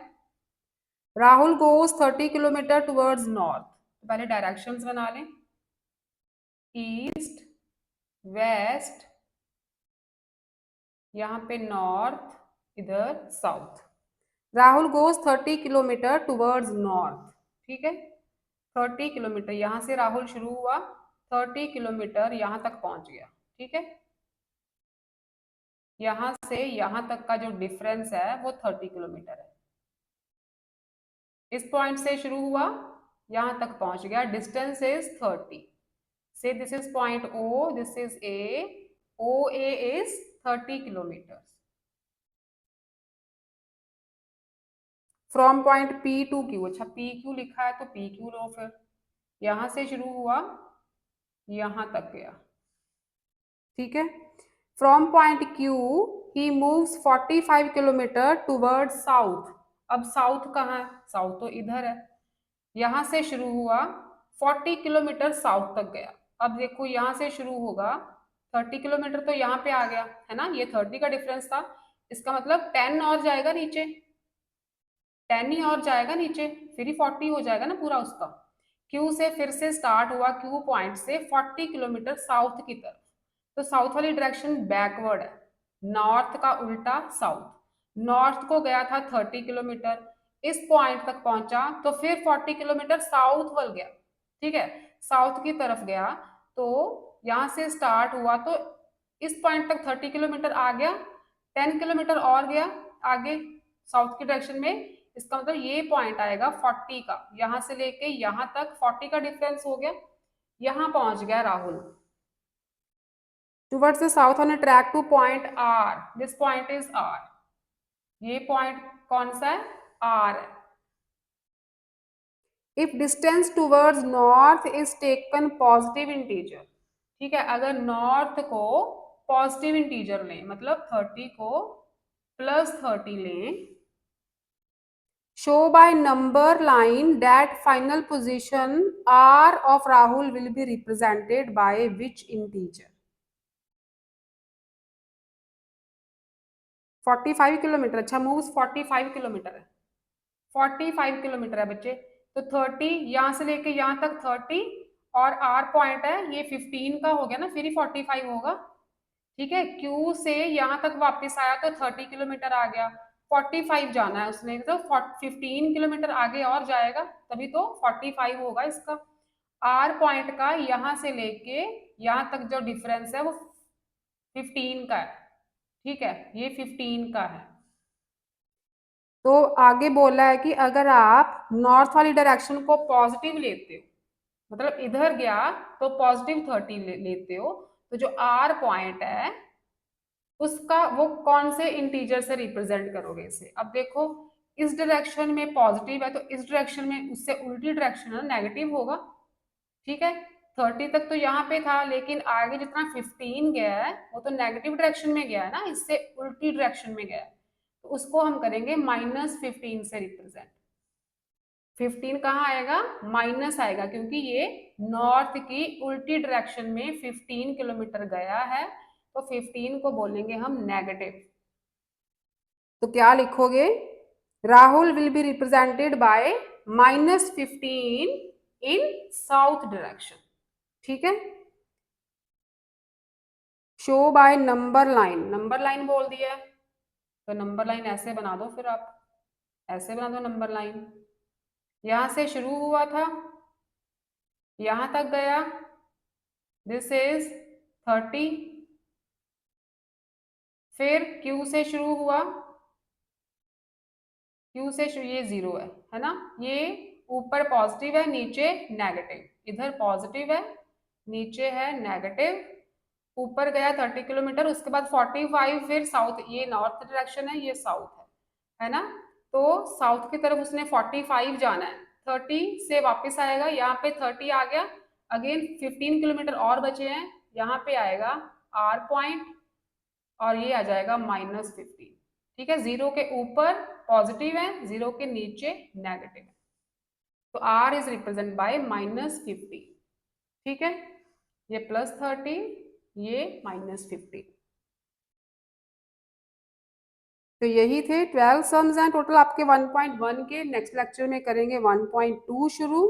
Rahul goes 30 kilometre towards north. तो पहले डायरेक्शंस बना लें, ईस्ट, वेस्ट, यहाँ पे नॉर्थ, इधर south. Rahul goes 30 kilometre towards north. ठीक है, 30 किलोमीटर यहाँ से राहुल शुरू हुआ, 30 किलोमीटर यहाँ तक पहुंच गया। ठीक है, यहाँ से यहाँ तक का जो डिफरेंस है वो 30 किलोमीटर है। इस पॉइंट से शुरू हुआ, यहाँ तक पहुंच गया, distance is 30। Say this is point O, this is A, OA is 30 kilometre. From point P to Q, अच्छा PQ लिखा है तो PQ लो, फिर यहां से शुरू हुआ यहां तक गया। ठीक है, from point Q he moves 45 kilometre toward south. अब साउथ कहाँ है? साउथ तो इधर है। यहां से शुरू हुआ, 40 किलोमीटर साउथ तक गया। अब देखो यहाँ से शुरू होगा, 30 किलोमीटर तो यहाँ पे आ गया है ना, ये 30 का डिफरेंस था, इसका मतलब 10 और जाएगा नीचे, 10 ही और जाएगा नीचे, फिर ही 40 हो जाएगा ना पूरा उसका। क्यू से फिर से स्टार्ट हुआ, क्यू पॉइंट से 40 किलोमीटर साउथ की तरफ। तो साउथ वाली डायरेक्शन बैकवर्ड है, नॉर्थ का उल्टा साउथ। नॉर्थ को गया था 30 किलोमीटर, इस पॉइंट तक पहुंचा तो फिर 40 किलोमीटर साउथ वल गया, ठीक है, साउथ की तरफ गया, तो यहां से स्टार्ट हुआ तो इस पॉइंट तक 30 किलोमीटर आ गया, 10 किलोमीटर और गया आगे साउथ की डायरेक्शन में। इसका मतलब ये पॉइंट आएगा 40 का, यहां से लेके यहां तक 40 का डिफरेंस हो गया, यहां पहुंच गया Rahul. Towards the south on a track to point R, this point is R, ये पॉइंट कौन सा है, आर है। If distance towards north is taken positive integer, ठीक है, अगर नॉर्थ को पॉजिटिव इंटीजर लें, मतलब 30 को +30 लें, show by number line that final position r of Rahul will be represented by which integer। 45 kilometre, अच्छा मूव्स 45 किलोमीटर है, 45 किलोमीटर है बच्चे, तो 30 यहाँ से लेके यहाँ तक 30 और आर पॉइंट है ये 15 का हो गया ना, फिर ही 45 होगा, ठीक है। क्यू से यहाँ तक वापस आया तो 30 किलोमीटर आ गया, 45 जाना है उसने तो 15 किलोमीटर आगे और जाएगा, तभी तो 45 होगा इसका। आर पॉइंट का यहाँ से लेके यहाँ तक जो डिफरेंस है वो 15 का है, ठीक है, ये 15 का है। तो आगे बोला है कि अगर आप नॉर्थ वाली डायरेक्शन को पॉजिटिव लेते हो, मतलब इधर गया तो पॉजिटिव 30 लेते हो, तो जो आर पॉइंट है उसका वो कौन से इंटीजर से रिप्रेजेंट करोगे इसे। अब देखो इस डायरेक्शन में पॉजिटिव है तो इस डायरेक्शन में उससे उल्टी डायरेक्शन है नेगेटिव होगा, ठीक है। 30 तक तो यहाँ पे था, लेकिन आगे जितना 15 गया है वो तो नेगेटिव डायरेक्शन में गया है ना, इससे उल्टी डायरेक्शन में गया है, तो उसको हम करेंगे -15 से रिप्रेजेंट। 15 कहाँ आएगा, माइनस आएगा, क्योंकि ये नॉर्थ की उल्टी डायरेक्शन में 15 किलोमीटर गया है, तो 15 को बोलेंगे हम नेगेटिव। तो क्या लिखोगे, Rahul will be represented by -15 in south direction, ठीक है। Show by number line, number line बोल दिया है तो नंबर लाइन ऐसे बना दो, फिर आप ऐसे बना दो नंबर लाइन, यहां से शुरू हुआ था यहां तक गया, दिस इज 30, फिर Q से शुरू हुआ, Q से शुरू, ये 0 है ना, ये ऊपर पॉजिटिव है नीचे नेगेटिव, इधर पॉजिटिव है नीचे है नेगेटिव, ऊपर गया 30 किलोमीटर, उसके बाद 45, फिर साउथ, ये नॉर्थ डायरेक्शन है ये साउथ है ना, तो साउथ की तरफ उसने 45 जाना है, 30 से वापस आएगा, यहाँ पे 30 आ गया, अगेन 15 किलोमीटर और बचे हैं, यहाँ पे आएगा आर पॉइंट और ये आ जाएगा -15, ठीक है। 0 के ऊपर पॉजिटिव है, 0 के नीचे नेगेटिव है, तो आर इज रिप्रेजेंट बाय -15, ठीक है, ये +30 ये -15। तो यही थे 12 सम्स हैं टोटल आपके 1.1 के। नेक्स्ट लेक्चर में करेंगे 1.2 शुरू।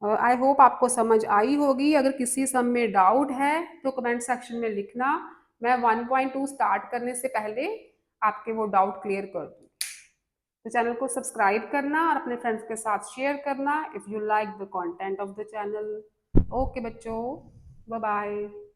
आई होप आपको समझ आई होगी। अगर किसी सम में डाउट है तो कमेंट सेक्शन में लिखना, मैं 1.2 स्टार्ट करने से पहले आपके वो डाउट क्लियर कर दूँ। तो चैनल को सब्सक्राइब करना और अपने फ्रेंड्स के साथ शेयर करना if you like the content of the channel. Okay बच्चों, बाय बाय।